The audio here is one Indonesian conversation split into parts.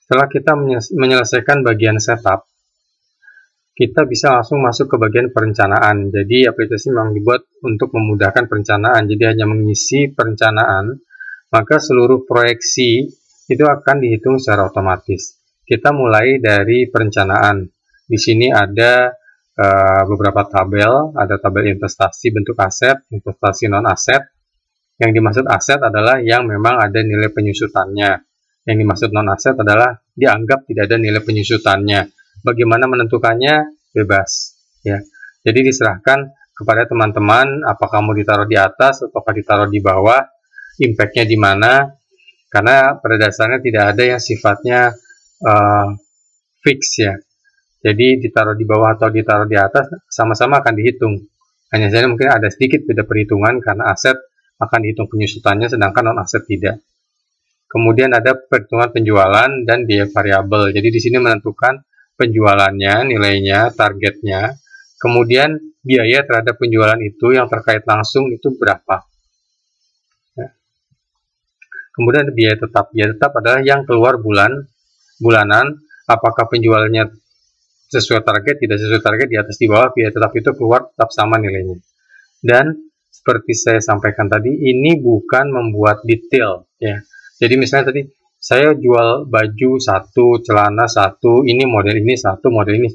Setelah kita menyelesaikan bagian setup, kita bisa langsung masuk ke bagian perencanaan. Jadi aplikasi memang dibuat untuk memudahkan perencanaan. Jadi hanya mengisi perencanaan, maka seluruh proyeksi itu akan dihitung secara otomatis. Kita mulai dari perencanaan. Di sini ada beberapa tabel, ada tabel investasi bentuk aset, investasi non aset. Yang dimaksud aset adalah yang memang ada nilai penyusutannya. Yang dimaksud non aset adalah dianggap tidak ada nilai penyusutannya. Bagaimana menentukannya? Bebas, ya. Jadi diserahkan kepada teman-teman apakah mau ditaruh di atas atau ditaruh di bawah, impact-nya di mana. Karena pada dasarnya tidak ada yang sifatnya fix, ya. Jadi ditaruh di bawah atau ditaruh di atas sama-sama akan dihitung. Hanya saja mungkin ada sedikit beda perhitungan karena aset akan dihitung penyusutannya sedangkan non aset tidak. Kemudian ada perhitungan penjualan dan biaya variabel. Jadi di sini menentukan penjualannya, nilainya, targetnya. Kemudian biaya terhadap penjualan itu yang terkait langsung itu berapa. Ya. Kemudian biaya tetap. Biaya tetap adalah yang keluar bulanan. Apakah penjualannya sesuai target, tidak sesuai target, di atas di bawah, biaya tetap itu keluar tetap sama nilainya. Dan seperti saya sampaikan tadi, ini bukan membuat detail, ya. Jadi misalnya tadi saya jual baju satu, celana satu, ini model ini satu, model ini.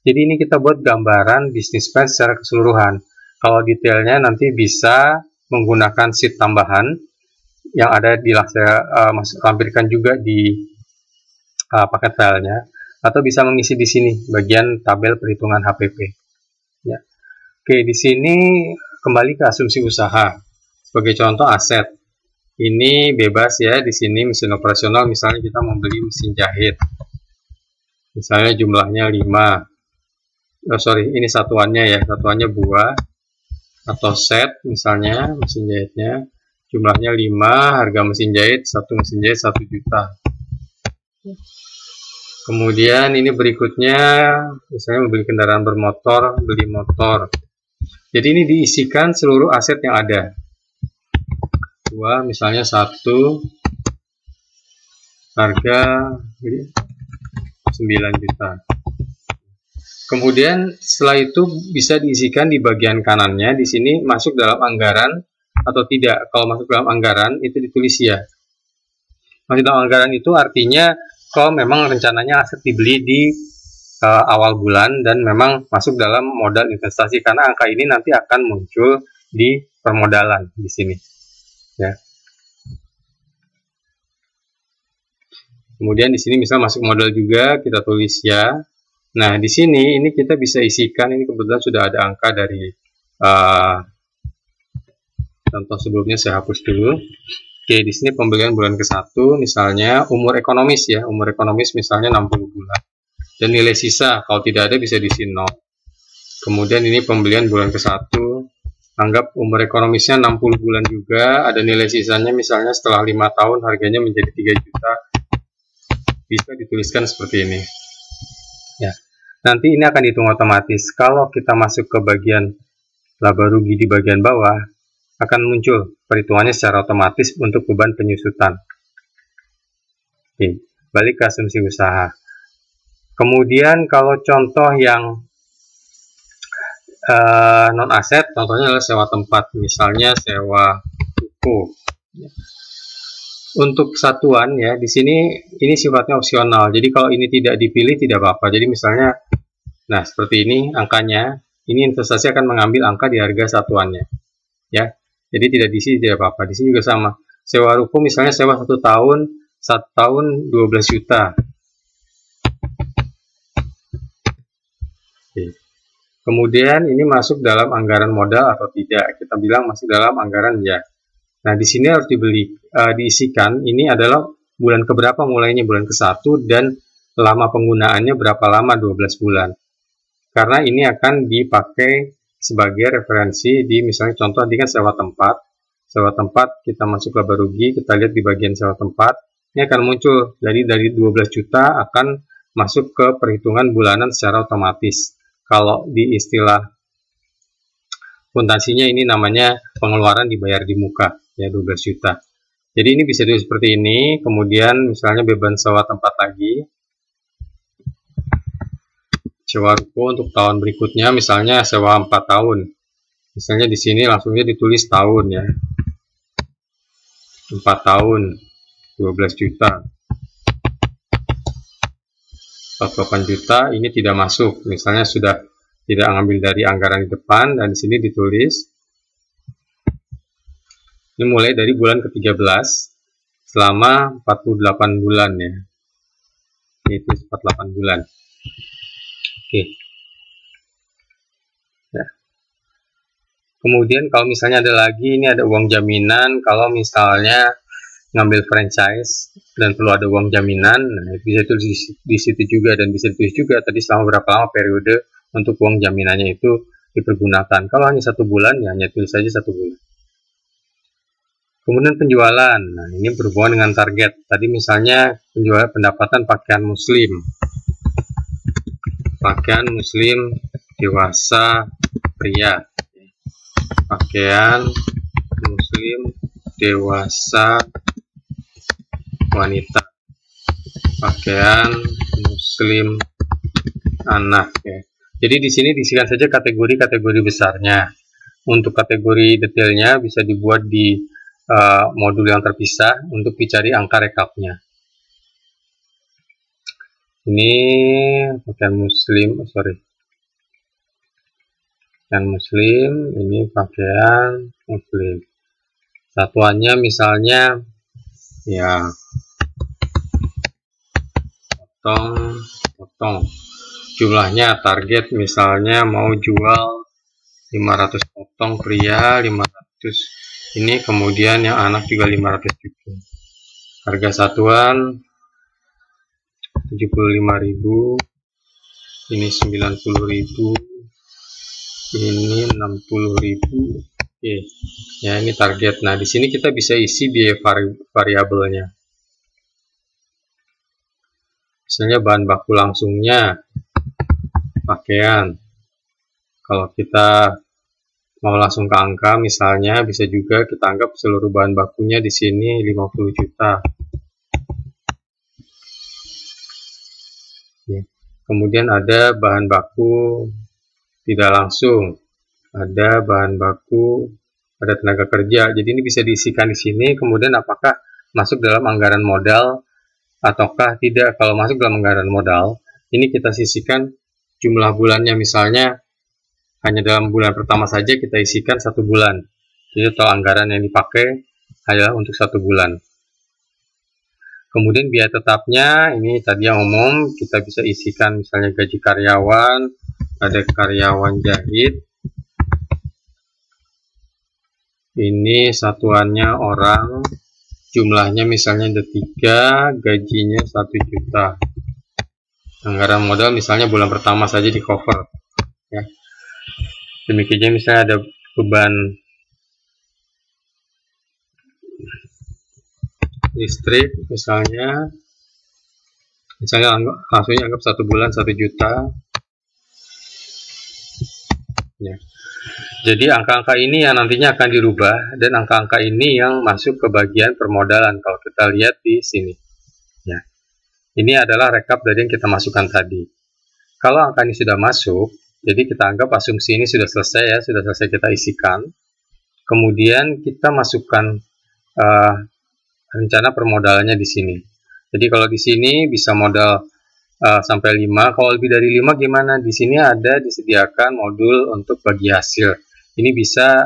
Jadi ini kita buat gambaran bisnis plan secara keseluruhan. Kalau detailnya nanti bisa menggunakan sheet tambahan yang ada di saya lampirkan juga di paket filenya, atau bisa mengisi di sini bagian tabel perhitungan HPP. Ya. Oke, di sini kembali ke asumsi usaha. Sebagai contoh aset. Ini bebas ya, di sini mesin operasional misalnya kita membeli mesin jahit. Misalnya jumlahnya 5. Ini satuannya ya, satuannya buah atau set misalnya mesin jahitnya. Jumlahnya 5, harga mesin jahit, satu mesin jahit 1 juta. Kemudian ini berikutnya, misalnya membeli kendaraan bermotor, beli motor. Jadi ini diisikan seluruh aset yang ada. Buah misalnya 1, harga 9 juta. Kemudian setelah itu bisa diisikan di bagian kanannya. Di sini masuk dalam anggaran atau tidak. Kalau masuk dalam anggaran itu ditulis ya. Masuk dalam anggaran itu artinya kalau memang rencananya aset dibeli di awal bulan dan memang masuk dalam modal investasi, karena angka ini nanti akan muncul di permodalan di sini. Ya. Kemudian di sini misal masuk modal juga kita tulis ya. Nah di sini ini kita bisa isikan, ini kebetulan sudah ada angka dari contoh sebelumnya, saya hapus dulu. Oke, di sini pembelian bulan ke-1 misalnya umur ekonomis ya, umur ekonomis misalnya 60 bulan. Dan nilai sisa kalau tidak ada bisa diisi 0. Kemudian ini pembelian bulan ke-1, anggap umur ekonomisnya 60 bulan juga, ada nilai sisanya misalnya setelah 5 tahun harganya menjadi 3 juta. Bisa dituliskan seperti ini. Ya. Nanti ini akan dihitung otomatis. Kalau kita masuk ke bagian laba rugi di bagian bawah, akan muncul perhitungannya secara otomatis untuk beban penyusutan. Oke, balik ke asumsi usaha. Kemudian kalau contoh yang non aset, contohnya adalah sewa tempat, misalnya sewa ruko. Untuk satuan ya, di sini ini sifatnya opsional. Jadi kalau ini tidak dipilih tidak apa-apa. Jadi misalnya, nah seperti ini angkanya, ini investasi akan mengambil angka di harga satuannya, ya. Jadi tidak diisi tidak apa-apa. Di sini juga sama. Sewa ruko misalnya sewa 1 tahun 12 juta. Oke. Kemudian ini masuk dalam anggaran modal atau tidak? Kita bilang masuk dalam anggaran ya. Nah, di sini harus diisikan, ini adalah bulan keberapa mulainya, bulan ke-1, dan lama penggunaannya berapa lama, 12 bulan. Karena ini akan dipakai sebagai referensi di misalnya contoh tadi kan sewa tempat kita masuk laba rugi, kita lihat di bagian sewa tempat, ini akan muncul dari 12 juta akan masuk ke perhitungan bulanan secara otomatis. Kalau di istilah akuntansinya ini namanya pengeluaran dibayar di muka, ya 12 juta. Jadi ini bisa ditulis seperti ini, kemudian misalnya beban sewa tempat lagi, sewa ruko untuk tahun berikutnya, misalnya sewa 4 tahun. Misalnya di sini langsungnya ditulis tahun ya. 4 tahun, 12 juta. 48 juta ini tidak masuk. Misalnya sudah tidak ngambil dari anggaran di depan, dan di sini ditulis ini mulai dari bulan ke-13 selama 48 bulan ya. Itu 48 bulan. Oke. Ya. Kemudian kalau misalnya ada lagi, ini ada uang jaminan. Kalau misalnya ngambil franchise dan perlu ada uang jaminan, nah bisa ditulis di situ juga, dan bisa ditulis juga tadi selama berapa lama periode untuk uang jaminannya itu dipergunakan. Kalau hanya 1 bulan, ya hanya tulis saja 1 bulan. Kemudian penjualan, nah ini berhubungan dengan target. Tadi misalnya penjualan pendapatan pakaian muslim dewasa pria, pakaian muslim dewasa wanita, pakaian muslim anak ya. Jadi di sini diisikan saja kategori-kategori besarnya. Untuk kategori detailnya bisa dibuat di modul yang terpisah untuk dicari angka rekapnya. Ini pakaian muslim, pakaian muslim, ini pakaian muslim. Satuannya misalnya ya potong. Jumlahnya target misalnya mau jual 500 potong pria, 500 ini, kemudian yang anak juga 500 juga. Harga satuan 75.000, ini 90.000, ini 60.000. Oke. Ya, ini target. Nah, di sini kita bisa isi biaya variabelnya. Misalnya bahan baku langsungnya pakaian. Kalau kita mau langsung ke angka, misalnya bisa juga kita anggap seluruh bahan bakunya di sini 50 juta. Ya. Kemudian ada bahan baku tidak langsung, ada bahan baku, ada tenaga kerja. Jadi ini bisa diisikan di sini. Kemudian apakah masuk dalam anggaran modal ataukah tidak? Kalau masuk dalam anggaran modal, ini kita sisihkan jumlah bulannya, misalnya hanya dalam bulan pertama saja kita isikan 1 bulan. Jadi total anggaran yang dipakai adalah untuk 1 bulan. Kemudian biaya tetapnya, ini tadi yang umum, kita bisa isikan misalnya gaji karyawan, ada karyawan jahit. Ini satuannya orang, jumlahnya misalnya ada 3, gajinya 1 juta. Anggaran modal misalnya bulan pertama saja di cover. Ya. Demikian misalnya ada beban listrik misalnya langsungnya anggap 1 bulan 1 juta ya. Jadi angka-angka ini yang nantinya akan dirubah, dan angka-angka ini yang masuk ke bagian permodalan kalau kita lihat di sini ya. Ini adalah rekap dari yang kita masukkan tadi. Kalau angka ini sudah masuk, jadi kita anggap asumsi ini sudah selesai ya, sudah selesai kita isikan. Kemudian kita masukkan rencana permodalannya di sini. Jadi kalau di sini bisa modal sampai 5, kalau lebih dari 5 gimana? Di sini ada disediakan modul untuk bagi hasil. Ini bisa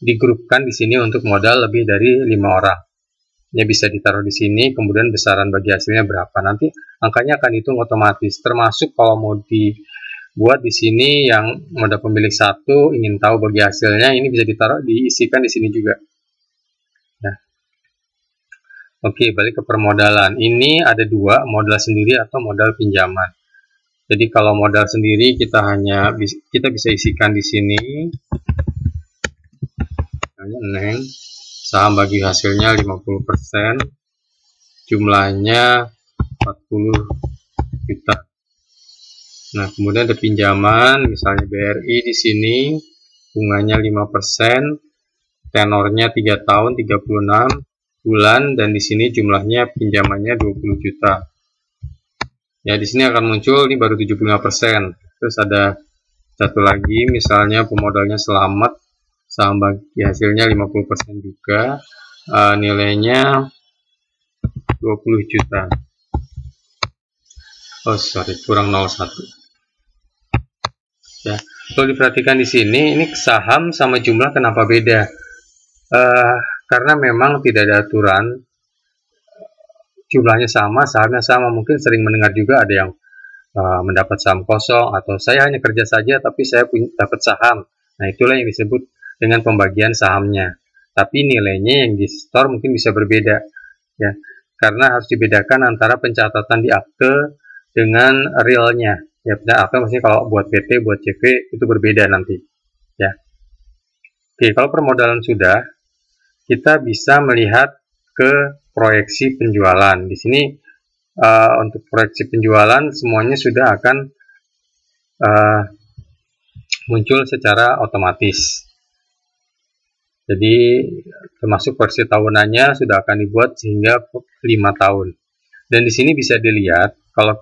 digrupkan di sini untuk modal lebih dari 5 orang. Ini bisa ditaruh di sini, kemudian besaran bagi hasilnya berapa. Nanti angkanya akan dihitung otomatis, termasuk kalau mau buat di sini yang modal pemilik 1 ingin tahu bagi hasilnya, ini bisa diisikan di sini juga. Nah, oke, balik ke permodalan. Ini ada 2, modal sendiri atau modal pinjaman. Jadi kalau modal sendiri kita bisa isikan di sini. Neng, saham bagi hasilnya 50%, jumlahnya 40 juta. Nah, kemudian ada pinjaman, misalnya BRI di sini, bunganya 5%, tenornya 3 tahun, 36, bulan, dan di sini jumlahnya pinjamannya 20 juta. Ya, di sini akan muncul ini baru 75%. Terus ada satu lagi, misalnya pemodalnya Selamat, saham bagi hasilnya 50% juga, nilainya 20 juta. Oh sorry, kurang 01. Ya, kalau diperhatikan di sini, ini saham sama jumlah kenapa beda? Karena memang tidak ada aturan, jumlahnya sama, sahamnya sama. Mungkin sering mendengar juga ada yang mendapat saham kosong, atau saya hanya kerja saja tapi saya dapat saham. Nah, itulah yang disebut dengan pembagian sahamnya. Tapi nilainya yang di store mungkin bisa berbeda, ya, karena harus dibedakan antara pencatatan di akte dengan realnya. Ya, akte maksudnya kalau buat PT, buat CV itu berbeda nanti. Ya. Oke, kalau permodalan sudah, kita bisa melihat ke proyeksi penjualan. Di sini untuk proyeksi penjualan semuanya sudah akan muncul secara otomatis. Jadi termasuk versi tahunannya sudah akan dibuat sehingga 5 tahun. Dan di sini bisa dilihat kalau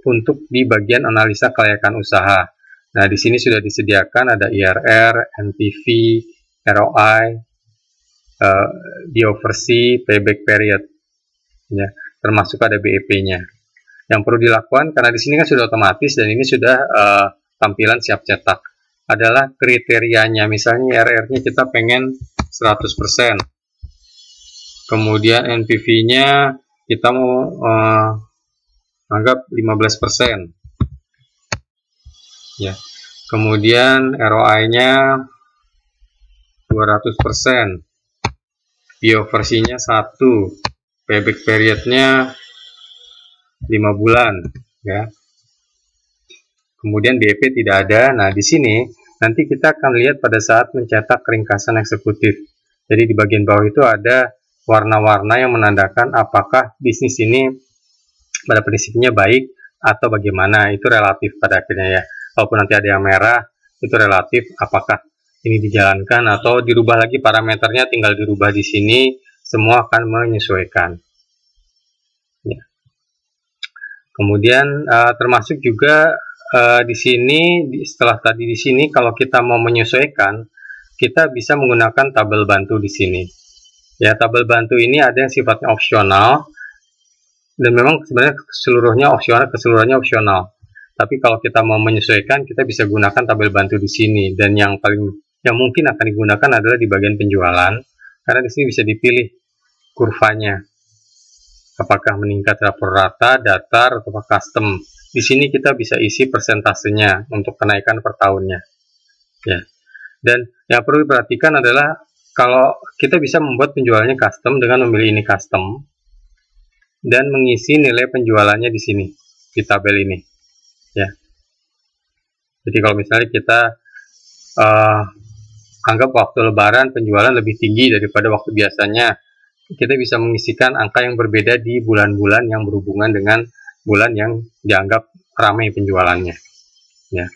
untuk di bagian analisa kelayakan usaha. Nah, di sini sudah disediakan ada IRR, NPV, ROI, DOVC, payback period, ya, termasuk ada BEP-nya. Yang perlu dilakukan karena di sini kan sudah otomatis dan ini sudah tampilan siap cetak, adalah kriterianya. Misalnya IRR-nya kita pengen 100%, kemudian NPV-nya kita mau anggap 15%, ya. Kemudian ROI-nya 200%, BOVC-nya 1, payback period-nya 5 bulan, ya. Kemudian BEP tidak ada. Nah, di sini nanti kita akan lihat pada saat mencetak ringkasan eksekutif. Jadi di bagian bawah itu ada warna-warna yang menandakan apakah bisnis ini pada prinsipnya baik atau bagaimana. Itu relatif pada akhirnya, ya. Walaupun nanti ada yang merah, itu relatif apakah ini dijalankan atau dirubah lagi parameternya, tinggal dirubah di sini, semua akan menyesuaikan. Ya. Kemudian termasuk juga di sini, setelah tadi di sini, kalau kita mau menyesuaikan, kita bisa menggunakan tabel bantu di sini. Ya, tabel bantu ini ada yang sifatnya opsional, dan memang sebenarnya keseluruhannya opsional. Tapi kalau kita mau menyesuaikan, kita bisa gunakan tabel bantu di sini. Dan yang mungkin akan digunakan adalah di bagian penjualan, karena di sini bisa dipilih kurvanya, apakah meningkat rapor rata, datar, atau custom. Di sini kita bisa isi persentasenya untuk kenaikan per tahunnya. Ya. Dan yang perlu diperhatikan adalah kalau kita bisa membuat penjualannya custom dengan memilih ini custom dan mengisi nilai penjualannya di sini di tabel ini. Ya. Jadi kalau misalnya kita anggap waktu Lebaran penjualan lebih tinggi daripada waktu biasanya, kita bisa mengisikan angka yang berbeda di bulan-bulan yang berhubungan dengan bulan yang dianggap ramai penjualannya. Ya.